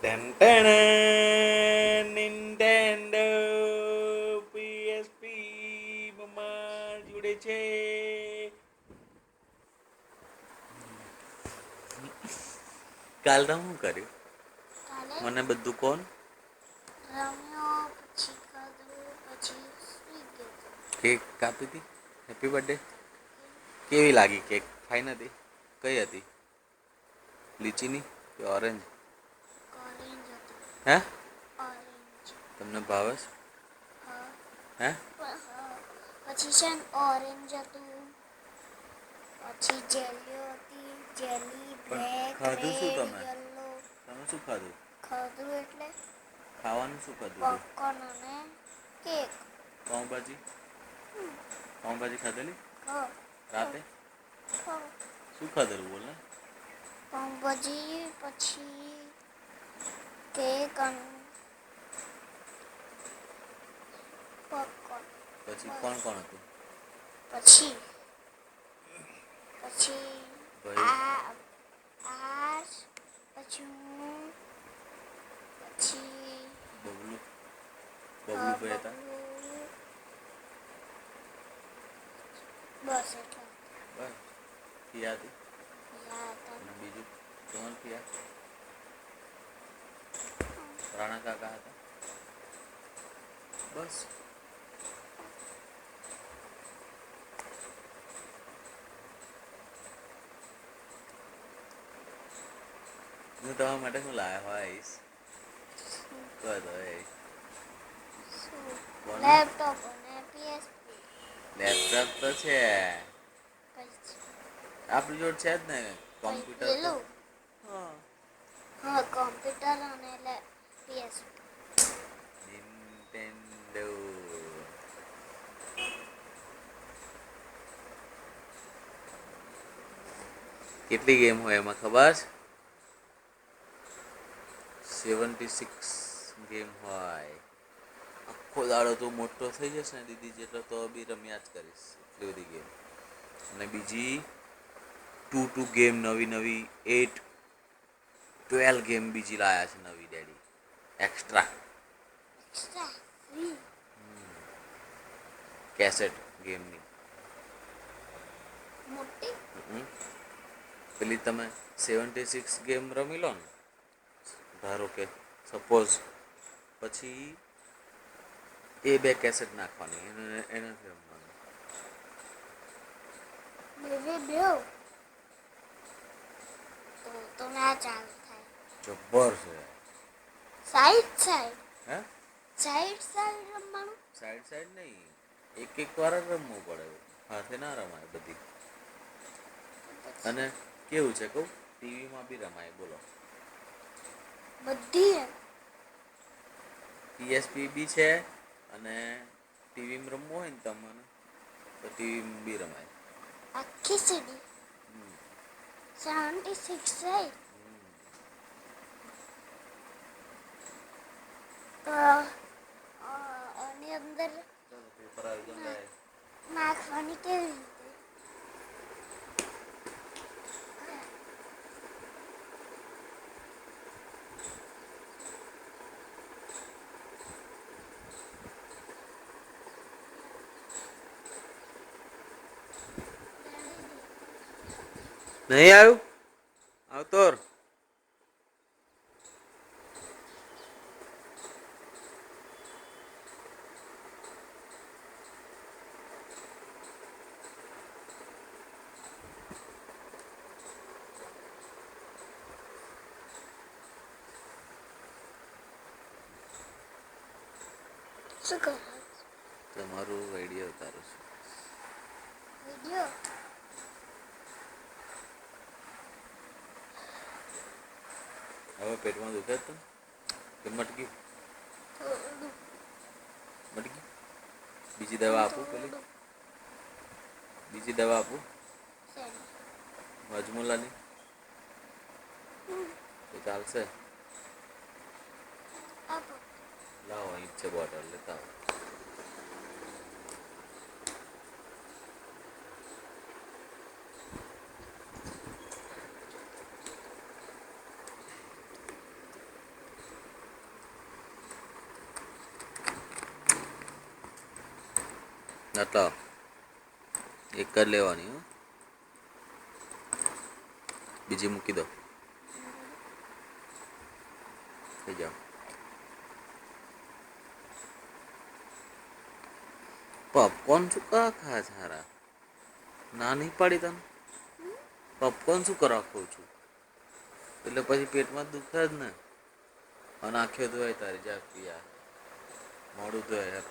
Ton Nintendo PSP મમ્મા જોડે છે. કાલ તો શું કર્યું મને બધું કોણ રમ્યો પછી ખાધું પછી સુઈ ગયો. કેક કાપી હતી. Happy birthday. કેવી લાગી કેક? ખાઈ નથી? કઈ હતી? લીચીની કે ઓરેન્જ? ઓરેન્જ હતું. હે ઓરેન્જ. તમને ભાવે છે? હે પછી છે ને ઓરેન્જ હતું, પછી જેલીઓ હતી, જેલી પણ બ્લેક ખાધું શું રેડ તમે યલો. તમે શું ખાધું? ખાધું એટલે ખાવાનું શું ખાધું હતું? પોપકોર્ન અને કેક. પાઉંભાજી. પાઉંભાજી ખાધેલી ખાઓ રાતે? ખાઓ. શું ખાધેલું બોલ ને? પાઉંભાજી પછી કેક અને પોપકોર્ન. પછી કોણ કોણ હતું? પછી પછી ભાઈ આ પછી હું પછી બબલુ ભાઈ હતા. બબલુ. બસ એટલા. બસ પિયા હતી હતા. અને બીજું કોણ પિયા? રાણા કાકા હતા. બસ હું તમારા માટે શું લાવ્યો હોઈશ? કહો તો એ કોને? લેપટોપ અને પીએસપી. લેપટોપ તો છે આપણી જોડે છે જ ને. કોમ્પ્યુટર તો પેલું હા. હા કોમ્પ્યુટર અને પીએસપી. નિન્ટેન્ડો. કેટલી ગેમ હોય એમાં ખબર? 76 ગેમ હોય. આખો દાડો તું મોટો થઈ જશે ને દીદી જેટલો તો બી રમ્યા જ કરીશ એટલી બધી ગેમ. અને બીજી ટુ ગેમ નવી 12 ગેમ બીજી લાયા છે નવી daddy extra. Extra free. Cassette ગેમની. મોટી. પેલી તમે 76 ગેમ રમી લો ને ધારો કે સપોઝ, પછી એ 2 કેસેટ નાખવાની એનાથી રમવાનું. બેવ તો ના ચાલુ થાય. જબ્બર છે. સાઈડ હે રમવાનું. સાઈડ નહીં, એક વાર જ રમવું પડે, હાથે ના રમાય બધી. અને કેવું છે કહું, ટીવીમાં બી રમાય બોલો. બધી પીએસપી બી છે અને ટીવીમાં રમવું હોય ને તમને તો ટીવીમાં બી રમાય. આખી સીડી 76 છે. તો આની અંદર ચાલો પેપર આવી ગયો ને. નાખવાની કેવી રીતે? નહીં આવ્યું આવતો. શું કરો? તમારું વિડીયો ઉતારું છું. વિડિયો. હવે પેટમાં દુખે તો કે મટકી થોડું મટકી બીજી દવા આપું? પેલી થોડું બીજી દવા આપું સેની. હજમુલાની તો ચાલશે? આપો. લાવો અહીં છે બોટલ, લેતા આવો. તો એક જ લેવાની હો. બીજી મૂકી દો. થઈ જાઓ. પોપકોર્ન શું કા ખા સારા ના નહીં પાડી તને. પોપકોર્ન શું કરવા ખાઉં છું એટલે પછી પેટમાં દુખે જ ને. અને આંખે ધોવાય તારી જાગતી યાર મોડું ધોવાય યાર.